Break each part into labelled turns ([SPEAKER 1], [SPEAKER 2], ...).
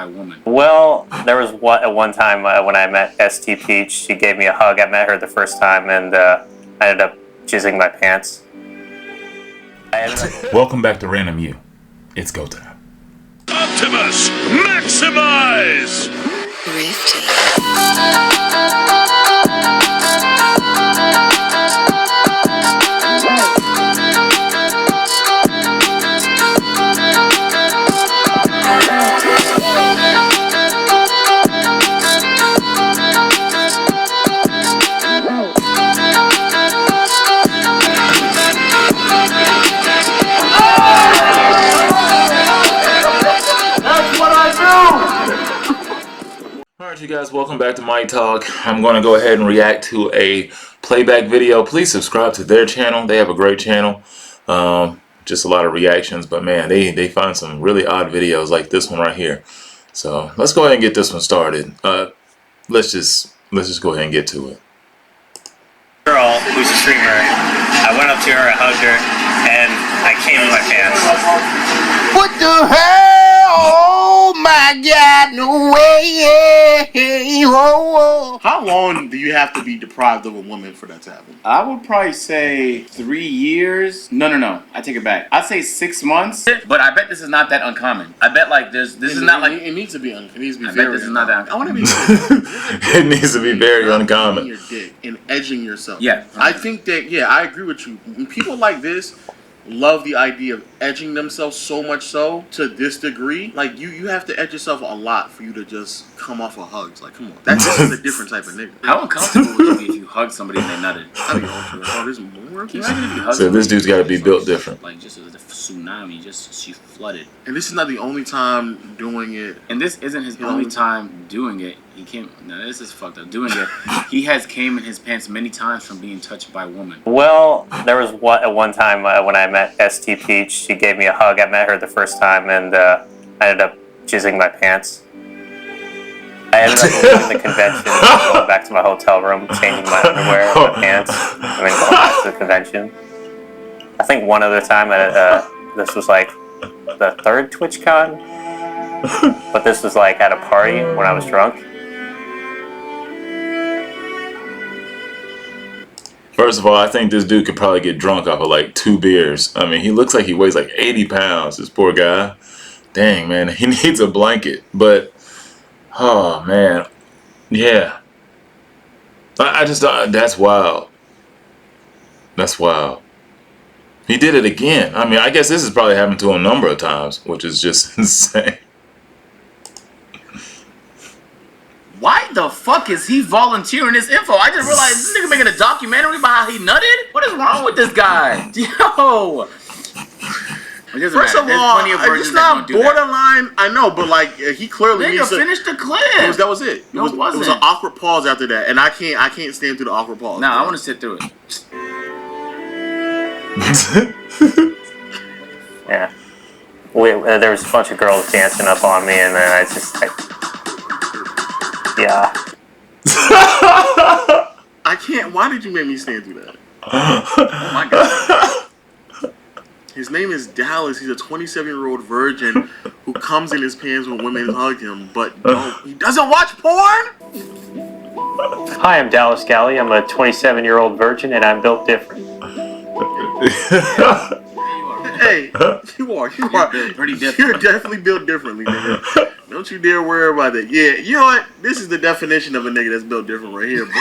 [SPEAKER 1] by a woman?
[SPEAKER 2] Well, there was one time when I met ST Peach. She gave me a hug. I met her the first time, and I ended up jizzing my pants.
[SPEAKER 3] Welcome back to Ran-DomU. It's go time.
[SPEAKER 4] Optimus, maximize!
[SPEAKER 3] Alright, you guys, welcome back to My Talk. I'm going to go ahead and react to a playback video. Please subscribe to their channel. They have a great channel. Just a lot of reactions, but man, they find some really odd videos like this one right here. So let's go ahead and get this one started. Let's just go ahead and get to it.
[SPEAKER 2] Girl who's a streamer, I went up to her, I hugged her, and I came in my pants.
[SPEAKER 5] What the hell? Oh my God, no way. Whoa.
[SPEAKER 6] How long do you have to be deprived of a woman for that to happen?
[SPEAKER 1] I would probably say 3 years. No. I take it back. I'd say 6 months. But I bet this is not that uncommon. I bet like this is not like
[SPEAKER 6] it needs to be. It needs to be.
[SPEAKER 1] I bet this is not that uncommon.
[SPEAKER 6] I want to be.
[SPEAKER 3] It needs to be very uncommon.
[SPEAKER 6] Your dick and edging yourself.
[SPEAKER 1] Yeah.
[SPEAKER 6] I think that. Yeah, I agree with you. When people like this love the idea of edging themselves so much so to this degree. Like you have to edge yourself a lot for you to just come off of hugs. Like, come on, that's just a different type of nigga.
[SPEAKER 1] How uncomfortable would you be if you hugged somebody and they nutted?
[SPEAKER 6] I mean, oh, there's more.
[SPEAKER 1] Can you imagine if you hugged
[SPEAKER 3] So this
[SPEAKER 1] somebody
[SPEAKER 3] dude's got to be
[SPEAKER 1] and
[SPEAKER 3] built different.
[SPEAKER 1] Like just a tsunami, she flooded.
[SPEAKER 6] And this is not the only time doing it.
[SPEAKER 1] And this isn't his only time doing it. He came. No, this is fucked up. Doing it, he has came in his pants many times from being touched by a woman.
[SPEAKER 2] Well, there was one time when I met ST Peach. She gave me a hug. I met her the first time, and I ended up jizzing my pants. I ended up leaving the convention, going back to my hotel room, changing my underwear and my pants, and then going back to the convention. I think one other time, this was like the third TwitchCon, but this was like at a party when I was drunk.
[SPEAKER 3] First of all, I think this dude could probably get drunk off of like 2 beers. I mean, he looks like he weighs like 80 pounds, this poor guy. Dang, man, he needs a blanket. But, oh, man. Yeah. I just, that's wild. That's wild. He did it again. I mean, I guess this has probably happened to him a number of times, which is just insane.
[SPEAKER 1] Why the fuck is he volunteering this info? I just realized this nigga making a documentary about how he nutted? What is wrong with this guy? Yo!
[SPEAKER 6] First of all, it's not borderline. I know, but like he clearly
[SPEAKER 1] nigga,
[SPEAKER 6] needs to
[SPEAKER 1] finish the clip.
[SPEAKER 6] That was it.
[SPEAKER 1] No, it wasn't.
[SPEAKER 6] It was an awkward pause after that, and I can't stand through the awkward pause.
[SPEAKER 1] Nah, I want to sit through it.
[SPEAKER 2] Yeah. There was a bunch of girls dancing up on me, and then yeah.
[SPEAKER 6] I can't. Why did you make me stand through that?
[SPEAKER 1] Oh my god.
[SPEAKER 6] His name is Dallas. He's a 27-year-old virgin who comes in his pants when women hug him, but he doesn't watch porn?
[SPEAKER 2] Hi, I'm Dallas Galley. I'm a 27-year-old virgin, and I'm built different.
[SPEAKER 6] Hey, you are
[SPEAKER 1] pretty different.
[SPEAKER 6] You're definitely built differently, nigga. Don't you dare worry about that. Yeah, you know what? This is the definition of a nigga that's built different right here, bro.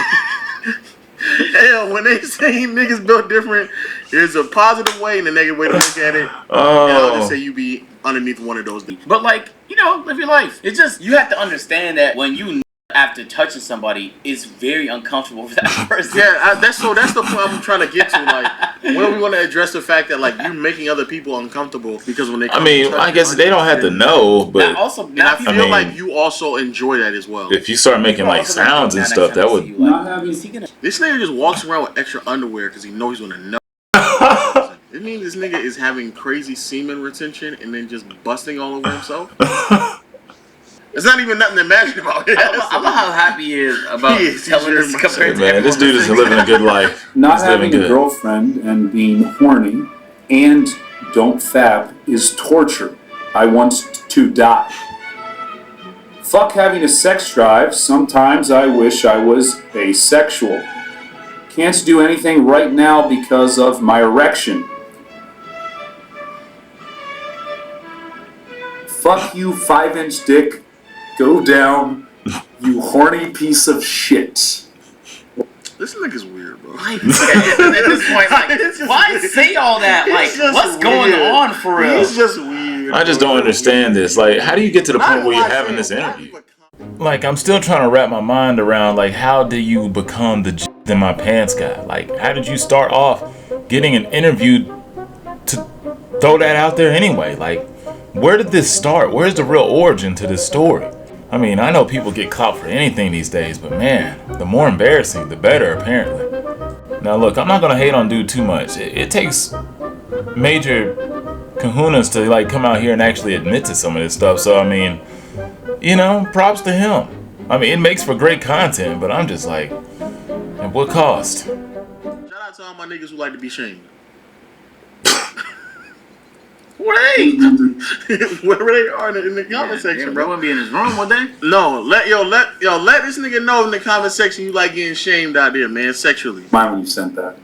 [SPEAKER 6] Hell, when they say niggas built different, there's a positive way and a negative way to look at it.
[SPEAKER 3] Oh.
[SPEAKER 6] And I'll just say you be underneath one of those.
[SPEAKER 1] But like, you know, live your life. It's just, you have to understand that when you after touching somebody, it's very uncomfortable for that person.
[SPEAKER 6] Yeah, that's the point I'm trying to get to. Like, when we want to address the fact that like you're making other people uncomfortable because when they come
[SPEAKER 3] I guess they don't have to know, but
[SPEAKER 6] I feel like you also enjoy that as well.
[SPEAKER 3] If you start making like sounds and stuff, that would.
[SPEAKER 6] This nigga just walks around with extra underwear because he knows he's gonna know. It means this nigga is having crazy semen retention and then just busting all over himself. It's not even nothing to imagine about it.
[SPEAKER 1] I love how happy he is about telling us compared to
[SPEAKER 3] man, this dude is living a good life.
[SPEAKER 7] Not having a girlfriend and being horny and don't fap is torture. I want to die. Fuck having a sex drive. Sometimes I wish I was asexual. Can't do anything right now because of my erection. Fuck you, 5-inch dick. Go down, you horny piece of shit.
[SPEAKER 6] This nigga's weird, bro.
[SPEAKER 1] At this point, like, why say all that? Like, what's going on for real?
[SPEAKER 6] It's just weird.
[SPEAKER 3] I just don't understand this. Like, how do you get to the point where you're having this interview? Like, I'm still trying to wrap my mind around, like, how do you become the in my pants guy? Like, how did you start off getting an interview to throw that out there anyway? Like, where did this start? Where's the real origin to this story? I mean, I know people get clout for anything these days, but man, the more embarrassing, the better, apparently. Now look, I'm not gonna hate on dude too much. It takes major kahunas to like come out here and actually admit to some of this stuff. So I mean, you know, props to him. I mean, it makes for great content, but I'm just like, at what cost?
[SPEAKER 6] Shout out to all my niggas who like to be shamed.
[SPEAKER 1] Where they?
[SPEAKER 6] Wherever they are in the comment section, bro.
[SPEAKER 1] They wouldn't be in his room, would they?
[SPEAKER 6] No, let this nigga know in the comment section you like getting shamed out there, man, sexually.
[SPEAKER 7] Mind when you sent that.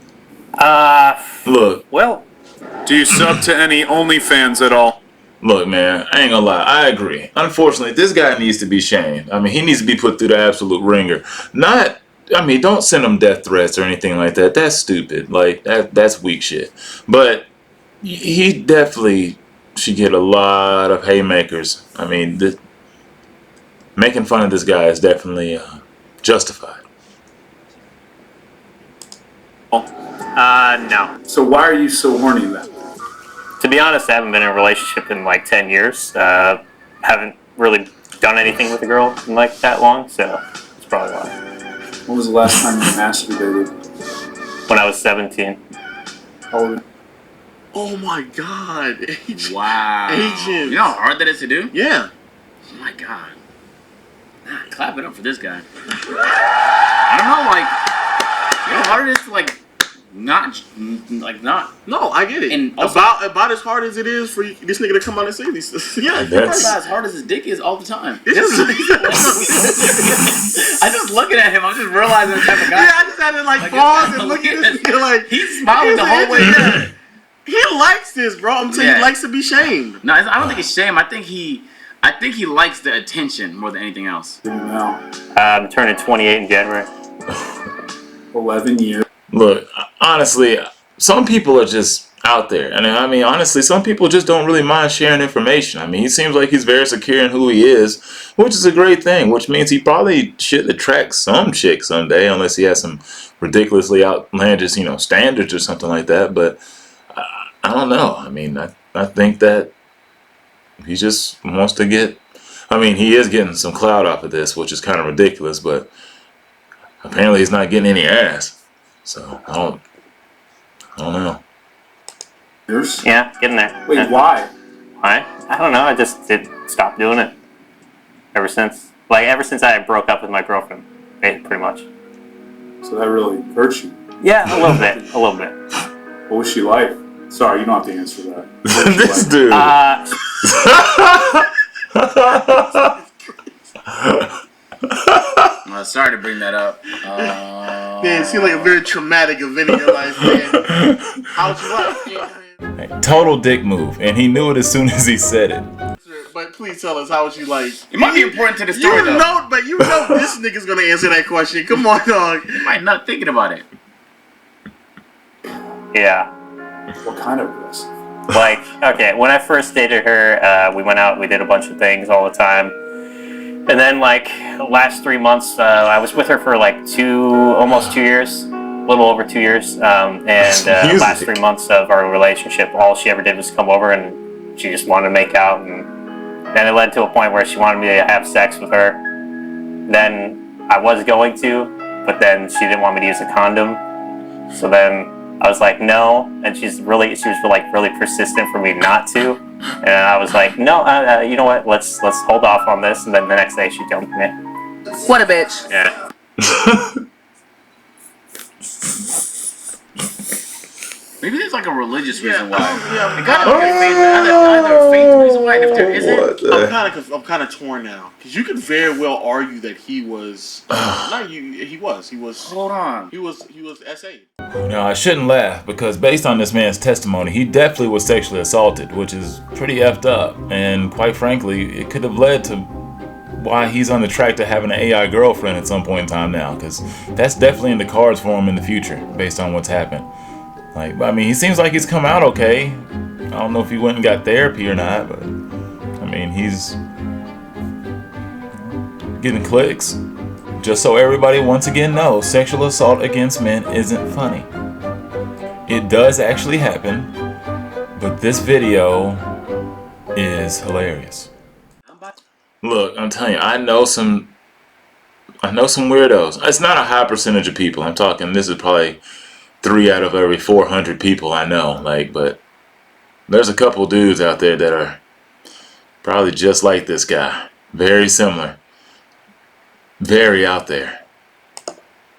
[SPEAKER 3] Look,
[SPEAKER 2] Well,
[SPEAKER 8] Do you sub to any OnlyFans at all?
[SPEAKER 3] look, man, I ain't gonna lie. I agree. Unfortunately, this guy needs to be shamed. I mean, he needs to be put through the absolute ringer. Don't send him death threats or anything like that. That's stupid. Like, that's weak shit. But he definitely should get a lot of haymakers. I mean, making fun of this guy is definitely justified.
[SPEAKER 2] no.
[SPEAKER 7] So why are you so horny then?
[SPEAKER 2] To be honest, I haven't been in a relationship in like 10 years. Haven't really done anything with a girl in like that long, so it's probably why.
[SPEAKER 7] When was the last time you masturbated?
[SPEAKER 2] When I was 17.
[SPEAKER 7] How old?
[SPEAKER 6] Oh my god.
[SPEAKER 1] Wow.
[SPEAKER 6] Agent.
[SPEAKER 1] You know how hard that is to do?
[SPEAKER 6] Yeah.
[SPEAKER 1] Oh my god. Nah, clap it up for this guy. I don't know, like, you know how hard it is to, like, not.
[SPEAKER 6] No, I get it.
[SPEAKER 1] And also-
[SPEAKER 6] about as hard as it is for this nigga to come out and say these. Yeah,
[SPEAKER 3] That's-
[SPEAKER 1] About as hard as his dick is all the time.
[SPEAKER 6] this is.
[SPEAKER 1] I just looking at him, I'm just realizing the type of guy.
[SPEAKER 6] Yeah, I just had to like pause and look at this nigga like
[SPEAKER 1] He's smiling the whole way
[SPEAKER 6] yeah. He likes this, bro. I'm telling you,
[SPEAKER 1] Yeah.
[SPEAKER 6] he likes to be shamed.
[SPEAKER 1] No, I don't think it's shame. I think he likes the attention more than anything else.
[SPEAKER 7] Now,
[SPEAKER 2] I'm turning 28 in January.
[SPEAKER 7] 11 years.
[SPEAKER 3] Look, honestly, some people are just out there. And I mean, honestly, some people just don't really mind sharing information. I mean, he seems like he's very secure in who he is, which is a great thing, which means he probably should attract some chick someday, unless he has some ridiculously outlandish, standards or something like that. But I don't know. I mean, I think that he just wants to get... I mean, he is getting some clout off of this, which is kind of ridiculous, but apparently he's not getting any ass. So, I don't know.
[SPEAKER 7] Years?
[SPEAKER 2] Yeah, getting there.
[SPEAKER 7] Wait,
[SPEAKER 2] Yeah.
[SPEAKER 7] why?
[SPEAKER 2] Why? I don't know. I just stopped doing it. Ever since I broke up with my girlfriend, pretty much.
[SPEAKER 7] So that really hurts you.
[SPEAKER 2] Yeah, a little bit. A little bit.
[SPEAKER 7] What was she like? Sorry, you don't have to answer that.
[SPEAKER 3] This dude.
[SPEAKER 1] Sorry to bring that up.
[SPEAKER 6] Man, it seemed like a very traumatic event in your life, man. How'd you like?
[SPEAKER 3] Total dick move, and he knew it as soon as he said it.
[SPEAKER 6] But please tell us, how would you like?
[SPEAKER 1] It might be important to the story, though.
[SPEAKER 6] You know this nigga's gonna answer that question. Come on, dog.
[SPEAKER 1] You might not thinking about it.
[SPEAKER 2] Yeah.
[SPEAKER 7] What kind of risk?
[SPEAKER 2] Like, okay, when I first dated her, we went out, we did a bunch of things all the time. And then, like, last 3 months, I was with her for like almost 2 years, a little over 2 years. And last 3 months of our relationship, all she ever did was come over and she just wanted to make out. And then it led to a point where she wanted me to have sex with her. Then I was going to, but then she didn't want me to use a condom. So then I was like, no, and she was really persistent for me not to, and I was like, no, you know what? Let's hold off on this. And then the next day she dumped me.
[SPEAKER 5] What a bitch.
[SPEAKER 2] Yeah.
[SPEAKER 1] Maybe there's like a religious reason why.
[SPEAKER 6] Yeah,
[SPEAKER 1] It gotta be either a faith reason why, and if there isn't,
[SPEAKER 6] I'm kind of torn now because you could very well argue that he was not you. He was.
[SPEAKER 1] hold on.
[SPEAKER 6] He was SA.
[SPEAKER 3] No, I shouldn't laugh because based on this man's testimony, he definitely was sexually assaulted, which is pretty effed up. And quite frankly, it could have led to why he's on the track to having an AI girlfriend at some point in time now, because that's definitely in the cards for him in the future based on what's happened. Like, I mean, he seems like he's come out okay. I don't know if he went and got therapy or not, but I mean, he's getting clicks. Just so everybody once again knows, sexual assault against men isn't funny. It does actually happen, but this video is hilarious. Look, I'm telling you, I know some weirdos. It's not a high percentage of people. I'm talking, this is probably 3 out of every 400 people I know. Like, but there's a couple dudes out there that are probably just like this guy. Very similar. Very out there.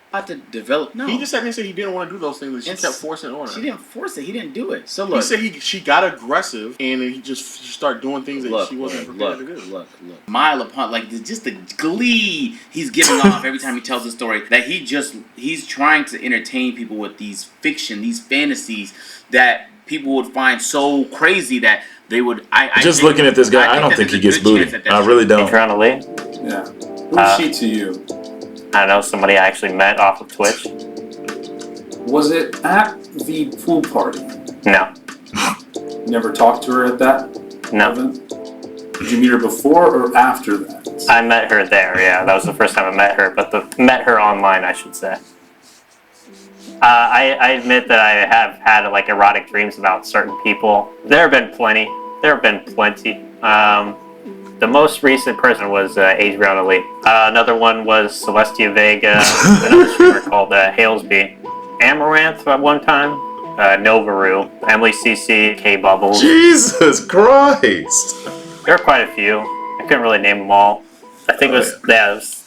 [SPEAKER 1] About to develop. No,
[SPEAKER 6] He just said he didn't want to do those things. She kept forcing it on her.
[SPEAKER 1] She didn't force it. He didn't do it. So
[SPEAKER 6] He
[SPEAKER 1] look.
[SPEAKER 6] said she got aggressive and then she started doing things that she wasn't prepared to do.
[SPEAKER 1] Look. Mile upon just the glee he's giving off every time he tells the story that he's trying to entertain people with these fiction, these fantasies that people would find so crazy that they would.
[SPEAKER 3] Just looking at this guy, I don't think he gets booted. I really don't.
[SPEAKER 2] Adriana Lee?
[SPEAKER 7] Yeah. Who's she to you?
[SPEAKER 2] I don't know, somebody I actually met off of Twitch.
[SPEAKER 7] Was it at the pool party?
[SPEAKER 2] No.
[SPEAKER 7] You never talked to her at that
[SPEAKER 2] No.
[SPEAKER 7] event? Did you meet her before or after that?
[SPEAKER 2] I met her there, yeah. That was the first time I met her, but met her online, I should say. I admit that I have had like erotic dreams about certain people. There have been plenty. The most recent person was Adriana Lee. Another one was Celestia Vega, another streamer called Halesby. Amaranth at one time, Novaru, Emily CC, K Bubbles.
[SPEAKER 3] Jesus Christ!
[SPEAKER 2] There were quite a few. I couldn't really name them all. I think it was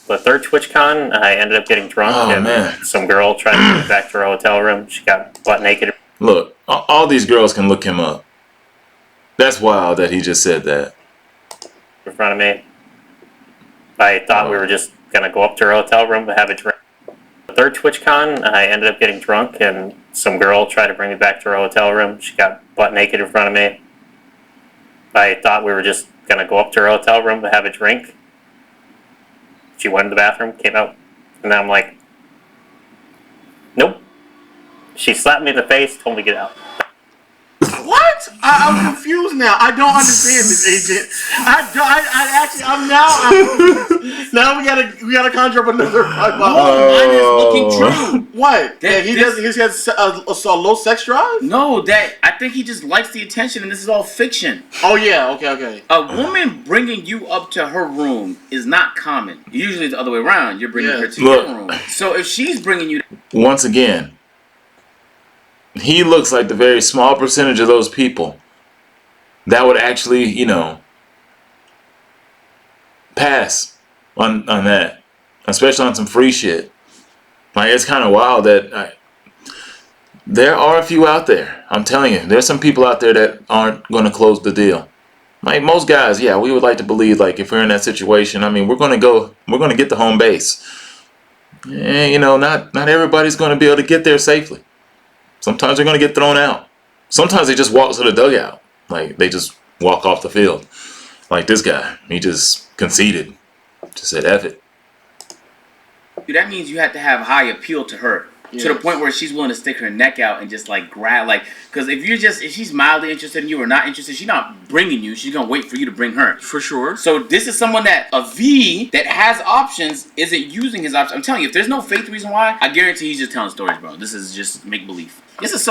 [SPEAKER 2] the third TwitchCon. I ended up getting drunk and some girl tried to get me back to her hotel room. She got butt naked.
[SPEAKER 3] Look, all these girls can look him up. That's wild that he just said that.
[SPEAKER 2] In front of me. I thought we were just gonna go up to her hotel room and have a drink. The third TwitchCon, I ended up getting drunk and some girl tried to bring me back to her hotel room. She got butt naked in front of me. I thought we were just gonna go up to her hotel room and have a drink. She went in the bathroom, came out, and then I'm like, nope. She slapped me in the face, told me to get out.
[SPEAKER 6] What? I'm confused now. I don't understand this, agent. Now we gotta conjure up another.
[SPEAKER 1] Mine is looking true.
[SPEAKER 6] What? That he has a low sex drive?
[SPEAKER 1] No, that I think he just likes the attention, and this is all fiction.
[SPEAKER 6] Oh yeah, okay.
[SPEAKER 1] A woman bringing you up to her room is not common. Usually it's the other way around. You're bringing her to your room. So if she's bringing you,
[SPEAKER 3] once again, he looks like the very small percentage of those people that would actually, pass on that, especially on some free shit. Like, it's kind of wild that there are a few out there. I'm telling you, there's some people out there that aren't going to close the deal. Like most guys, yeah, we would like to believe, like, if we're in that situation, I mean, we're going to get the home base. And, not everybody's going to be able to get there safely. Sometimes they're going to get thrown out. Sometimes they just walk to the dugout. Like, they just walk off the field. Like this guy. He just conceded. Just said, F it.
[SPEAKER 1] that means you have to have high appeal to her. Yes. To the point where she's willing to stick her neck out and just like grab, because if she's mildly interested in you or not interested, she's not bringing you. She's gonna wait for you to bring her.
[SPEAKER 6] For sure.
[SPEAKER 1] So this is someone that a V that has options isn't using his options. I'm telling you, if there's no faith reason why, I guarantee he's just telling stories, bro. This is just make believe. This is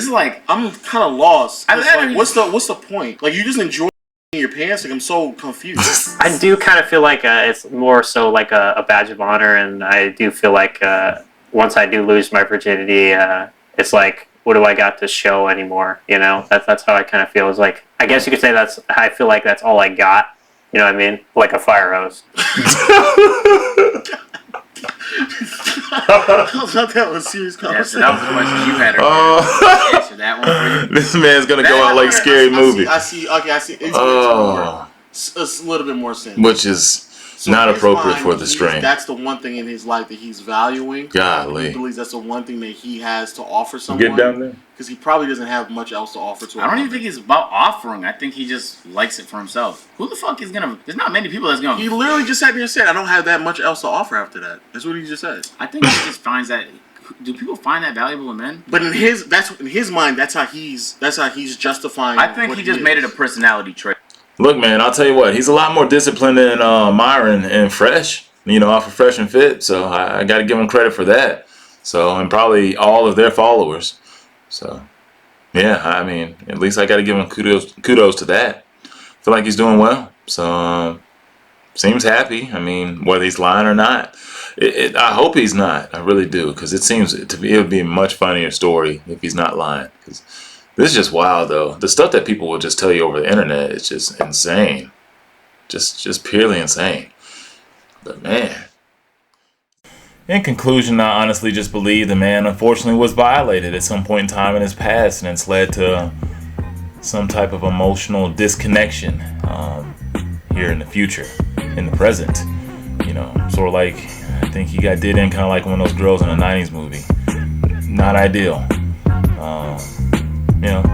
[SPEAKER 1] like
[SPEAKER 6] I'm kind of lost. What's the point? Like, you just enjoy your pants? Like, I'm so confused.
[SPEAKER 2] I do kind of feel like it's more so like a badge of honor, and I do feel like. Once I do lose my virginity, it's like, what do I got to show anymore? That's how I kind of feel. It's like, I guess you could say I feel like that's all I got. You know what I mean? Like a fire hose.
[SPEAKER 6] I thought that was a serious
[SPEAKER 1] Yeah, so
[SPEAKER 6] conversation.
[SPEAKER 1] that was the question you had.
[SPEAKER 3] Oh.
[SPEAKER 1] Answer that one for you.
[SPEAKER 3] This man's gonna go out like Scary Movie.
[SPEAKER 6] I see. Okay, I see. It's
[SPEAKER 3] Oh,
[SPEAKER 6] a little bit more sense.
[SPEAKER 3] which is
[SPEAKER 6] So
[SPEAKER 3] not
[SPEAKER 6] in his
[SPEAKER 3] appropriate
[SPEAKER 6] mind,
[SPEAKER 3] for the stream.
[SPEAKER 6] That's the one thing in his life that he's valuing. He
[SPEAKER 3] Golly.
[SPEAKER 6] believes that's the one thing that he has to offer someone.
[SPEAKER 3] Get down there.
[SPEAKER 6] Because he probably doesn't have much else to offer to.
[SPEAKER 1] I don't even think it's about offering. I think he just likes it for himself. Who the fuck is gonna? There's not many people that's gonna.
[SPEAKER 6] He literally just sat there and said, "I don't have that much else to offer after that." That's what he just said.
[SPEAKER 1] I think he just finds that. Do people find that valuable in men?
[SPEAKER 6] But in his mind, that's how he's justifying.
[SPEAKER 1] I think
[SPEAKER 6] what
[SPEAKER 1] he just made it a
[SPEAKER 6] is.
[SPEAKER 1] personality trait.
[SPEAKER 3] Look, man, I'll tell you what. He's a lot more disciplined than Myron and Fresh. Off of Fresh and Fit. So I got to give him credit for that. So, and probably all of their followers. So, yeah, I mean, at least I got to give him kudos to that. Feel like he's doing well. So, seems happy. I mean, whether he's lying or not. I hope he's not. I really do. Because it seems to be, it would be a much funnier story if he's not lying. Because this is just wild, though. The stuff that people will just tell you over the internet is just insane. Just purely insane. But man. In conclusion, I honestly just believe the man unfortunately was violated at some point in time in his past, and it's led to some type of emotional disconnection here in the future, in the present. Sort of like, I think he got did in kind of like one of those girls in a 90s movie. Not ideal.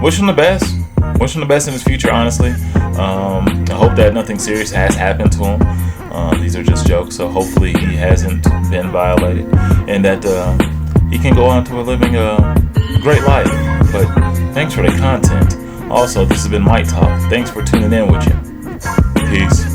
[SPEAKER 3] Wish him the best. Wish him the best in his future, honestly. I hope that nothing serious has happened to him. These are just jokes, so hopefully he hasn't been violated, and that he can go on to living a great life. But thanks for the content. Also, this has been Mike Talk. Thanks for tuning in with you. Peace.